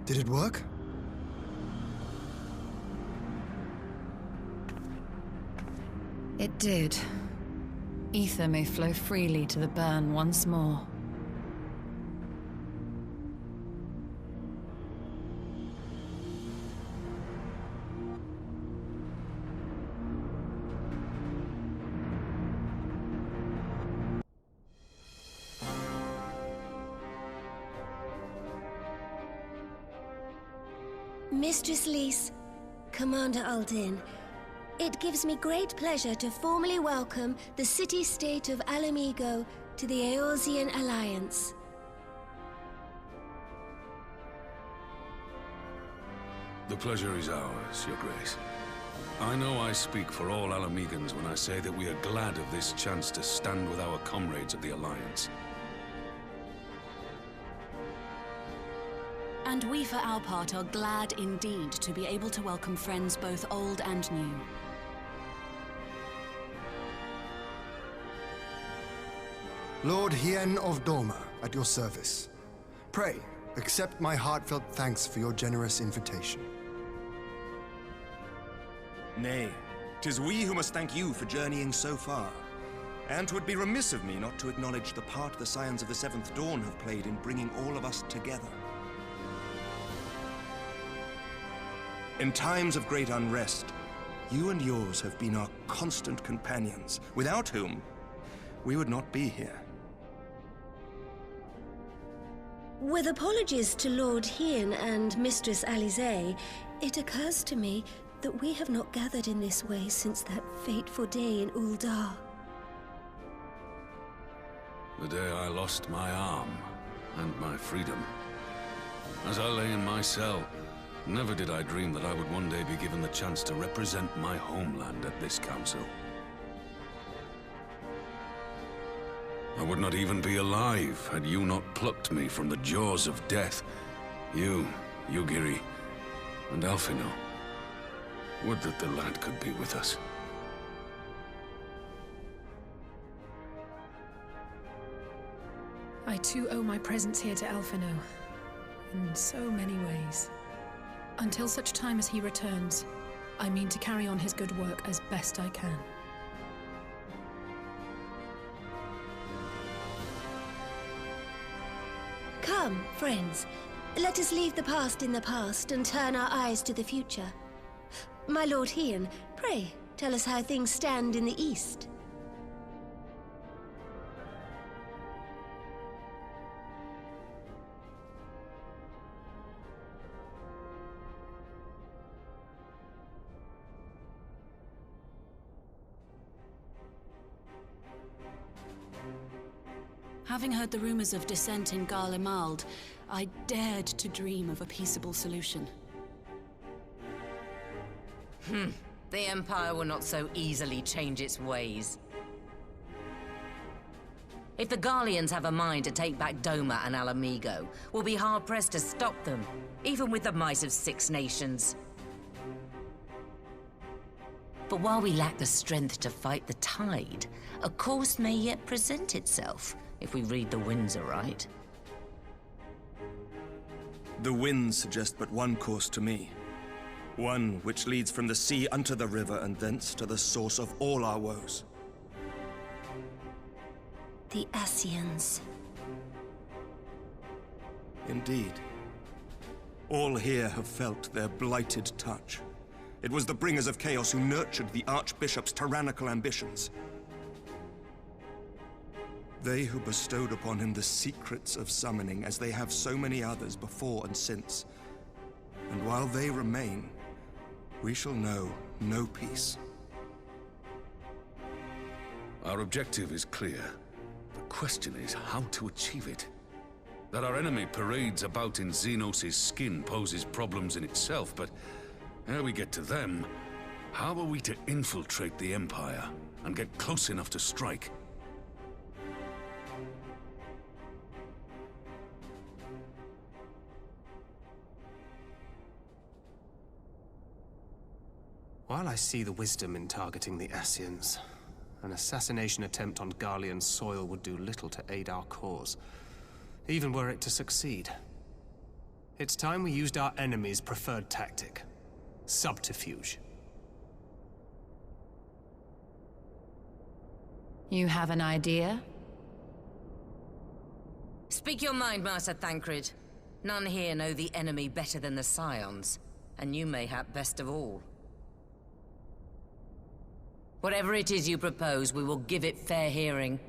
Did it work? It did. Ether may flow freely to the burn once more. Mistress Lyse, Commander Aldin, it gives me great pleasure to formally welcome the city-state of Ala Mhigo to the Eorzean Alliance. The pleasure is ours, Your Grace. I know I speak for all Ala Mhigans when I say that we are glad of this chance to stand with our comrades of the Alliance. And we, for our part, are glad indeed to be able to welcome friends both old and new. Lord Hien of Doma, at your service. Pray, accept my heartfelt thanks for your generous invitation. Nay, 'tis we who must thank you for journeying so far. And 'twould be remiss of me not to acknowledge the part the Scions of the Seventh Dawn have played in bringing all of us together. In times of great unrest, you and yours have been our constant companions, without whom we would not be here. With apologies to Lord Hien and Mistress Alisaie, it occurs to me that we have not gathered in this way since that fateful day in Ul'dah. The day I lost my arm and my freedom. As I lay in my cell, never did I dream that I would one day be given the chance to represent my homeland at this council. I would not even be alive had you not plucked me from the jaws of death. You, Yugiri, and Alphinaud. Would that the lad could be with us. I too owe my presence here to Alphinaud, in so many ways. Until such time as he returns, I mean to carry on his good work as best I can. Come, friends. Let us leave the past in the past and turn our eyes to the future. My Lord Hien, pray, tell us how things stand in the East. Having heard the rumors of dissent in Garlemald, I dared to dream of a peaceable solution. The Empire will not so easily change its ways. If the Garleans have a mind to take back Doma and Ala Mhigo, we'll be hard-pressed to stop them, even with the might of 6 nations. But while we lack the strength to fight the tide, a course may yet present itself, if we read the winds aright. The winds suggest but one course to me. One which leads from the sea unto the river and thence to the source of all our woes. The Ascians. Indeed. All here have felt their blighted touch. It was the bringers of chaos who nurtured the Archbishop's tyrannical ambitions. They who bestowed upon him the secrets of summoning, as they have so many others before and since. And while they remain, we shall know no peace. Our objective is clear. The question is how to achieve it. That our enemy parades about in Xenos' skin poses problems in itself, but ere we get to them, how are we to infiltrate the Empire and get close enough to strike? While I see the wisdom in targeting the Ascians, an assassination attempt on Garlean soil would do little to aid our cause, even were it to succeed. It's time we used our enemy's preferred tactic. Subterfuge. You have an idea? Speak your mind, Master Thancred. None here know the enemy better than the Scions, and you mayhap best of all. Whatever it is you propose, we will give it fair hearing.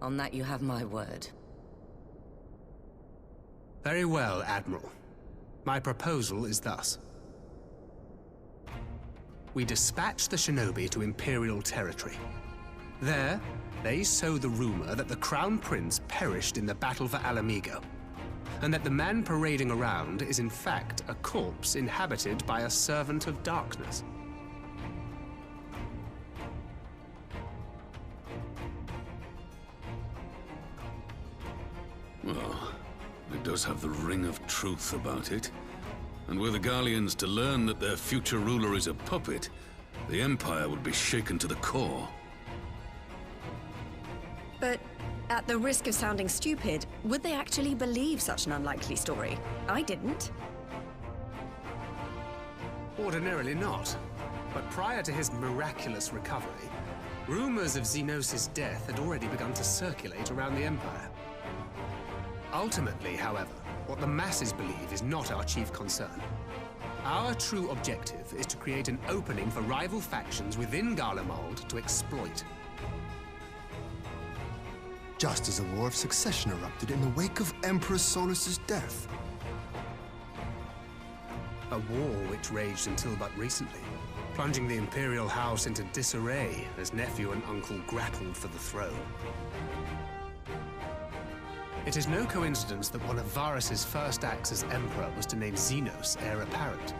On that you have my word. Very well, Admiral. My proposal is thus. We dispatch the shinobi to Imperial territory. There, they sow the rumor that the Crown Prince perished in the battle for Alamigo, and that the man parading around is in fact a corpse inhabited by a servant of darkness. Well, it does have the ring of truth about it. And were the Garleans to learn that their future ruler is a puppet, the Empire would be shaken to the core. But at the risk of sounding stupid, would they actually believe such an unlikely story? I didn't. Ordinarily not. But prior to his miraculous recovery, rumors of Zenos' death had already begun to circulate around the Empire. Ultimately, however, what the masses believe is not our chief concern. Our true objective is to create an opening for rival factions within Garlemald to exploit. Just as a war of succession erupted in the wake of Emperor Solus's death. A war which raged until but recently, plunging the Imperial House into disarray as nephew and uncle grappled for the throne. It is no coincidence that one of Varys' first acts as Emperor was to name Zenos heir apparent,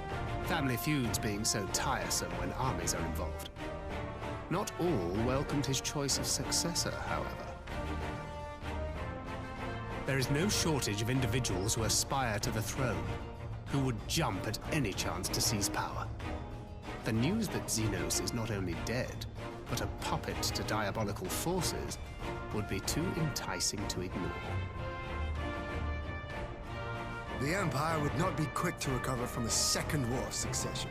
family feuds being so tiresome when armies are involved. Not all welcomed his choice of successor, however. There is no shortage of individuals who aspire to the throne, who would jump at any chance to seize power. The news that Zenos is not only dead, but a puppet to diabolical forces would be too enticing to ignore. The Empire would not be quick to recover from a second war of succession.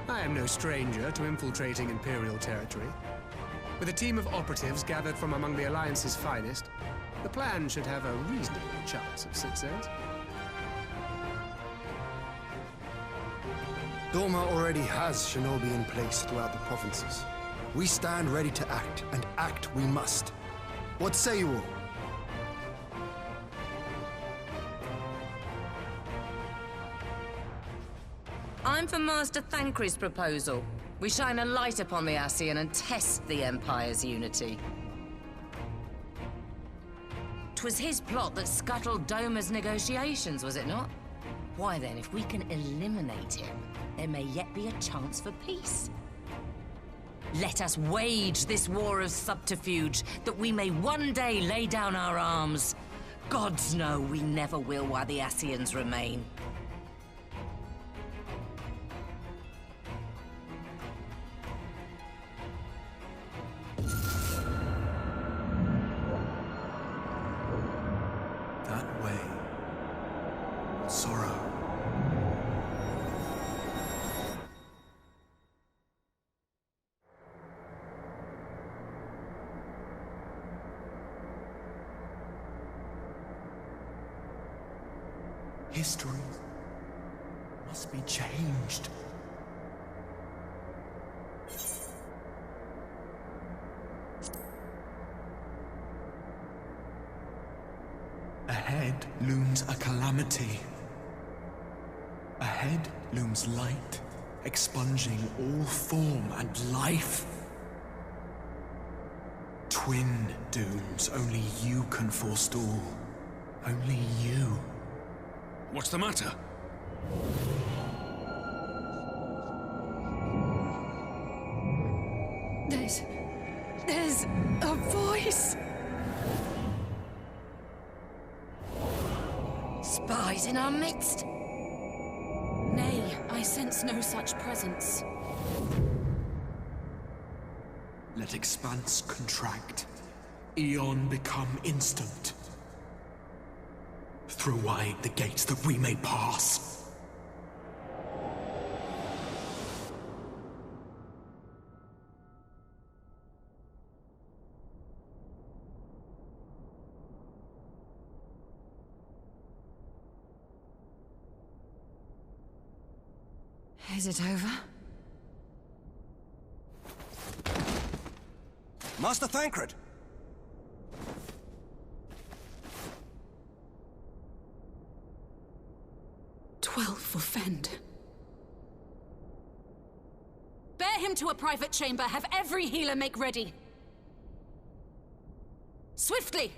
I am no stranger to infiltrating Imperial territory. With a team of operatives gathered from among the Alliance's finest, the plan should have a reasonable chance of success. Dorma already has shinobi in place throughout the provinces. We stand ready to act, and act we must. What say you all? I'm for Master Thancred's proposal. We shine a light upon the Ascian and test the Empire's unity. 'Twas his plot that scuttled Doma's negotiations, was it not? Why then, if we can eliminate him, there may yet be a chance for peace. Let us wage this war of subterfuge, that we may one day lay down our arms. Gods know we never will while the Ascians remain. That way. Sorrow. History must be changed. Ahead looms a calamity. Ahead looms light, expunging all form and life. Twin dooms only you can forestall. Only you. What's the matter? There's a voice. Spies in our midst? Nay, I sense no such presence. Let expanse contract. Eon become instant. throw wide the gates that we may pass. Is it over? Master Thancred! 12 for Fend. Bear him to a private chamber. Have every healer make ready. Swiftly!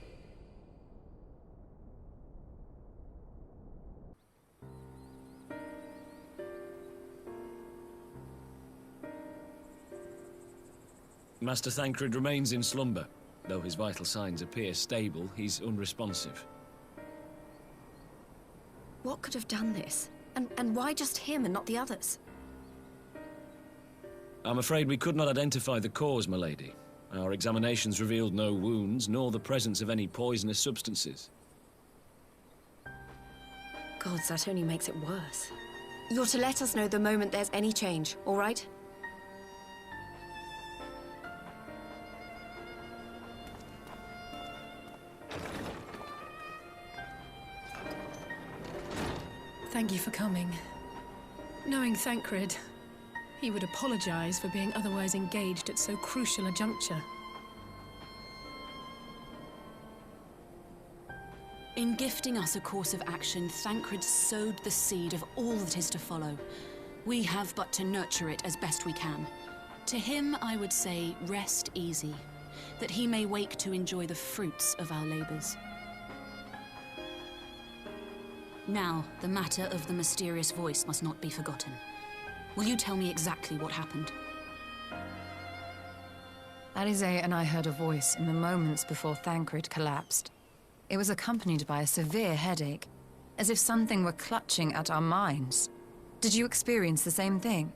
Master Thancred remains in slumber. Though his vital signs appear stable, he's unresponsive. What could have done this? And why just him and not the others? I'm afraid we could not identify the cause, my lady. Our examinations revealed no wounds, nor the presence of any poisonous substances. Gods, that only makes it worse. You're to let us know the moment there's any change, all right? Thank you for coming. Knowing Thancred, he would apologize for being otherwise engaged at so crucial a juncture. In gifting us a course of action, Thancred sowed the seed of all that is to follow. We have but to nurture it as best we can. To him, I would say, rest easy, that he may wake to enjoy the fruits of our labors. Now, the matter of the mysterious voice must not be forgotten. Will you tell me exactly what happened? Alize and I heard a voice in the moments before Thancred collapsed. It was accompanied by a severe headache, as if something were clutching at our minds. Did you experience the same thing?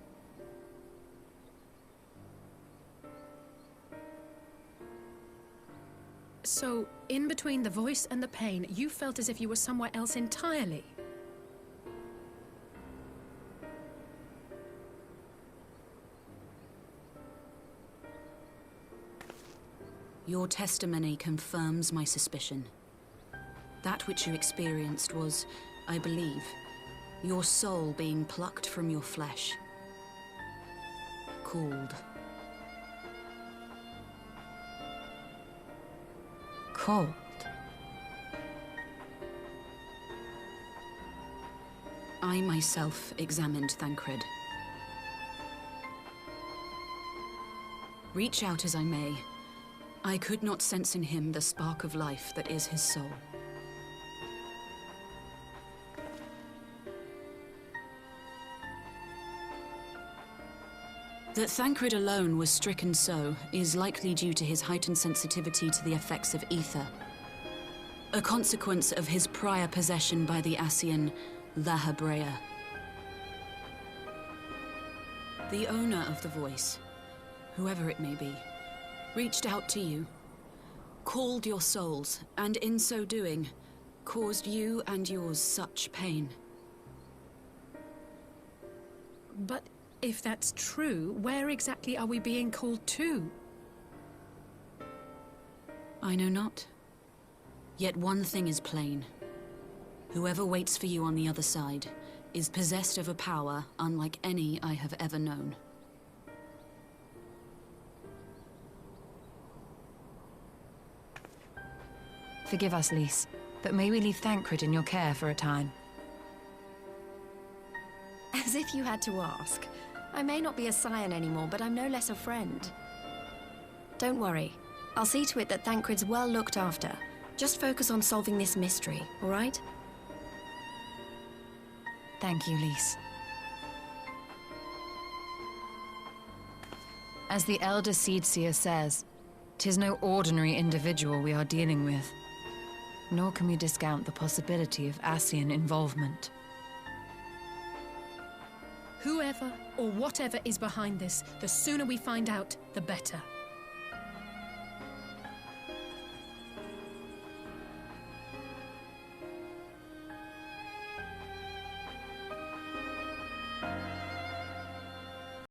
So, in between the voice and the pain, you felt as if you were somewhere else entirely? Your testimony confirms my suspicion. That which you experienced was, I believe, your soul being plucked from your flesh. Called. Called? I myself examined Thancred. Reach out as I may, I could not sense in him the spark of life that is his soul. That Thancred alone was stricken so is likely due to his heightened sensitivity to the effects of ether, a consequence of his prior possession by the Ascian Lahabrea. The owner of the voice, whoever it may be, reached out to you, called your souls, and in so doing, caused you and yours such pain. But if that's true, where exactly are we being called to? I know not. Yet one thing is plain. Whoever waits for you on the other side is possessed of a power unlike any I have ever known. Forgive us, Lys, but may we leave Thancred in your care for a time? As if you had to ask. I may not be a scion anymore, but I'm no less a friend. Don't worry. I'll see to it that Thancred's well looked after. Just focus on solving this mystery, all right? Thank you, Lys. As the Elder Seedseer says, 'tis no ordinary individual we are dealing with. Nor can we discount the possibility of Ascian involvement. Whoever or whatever is behind this, the sooner we find out, the better.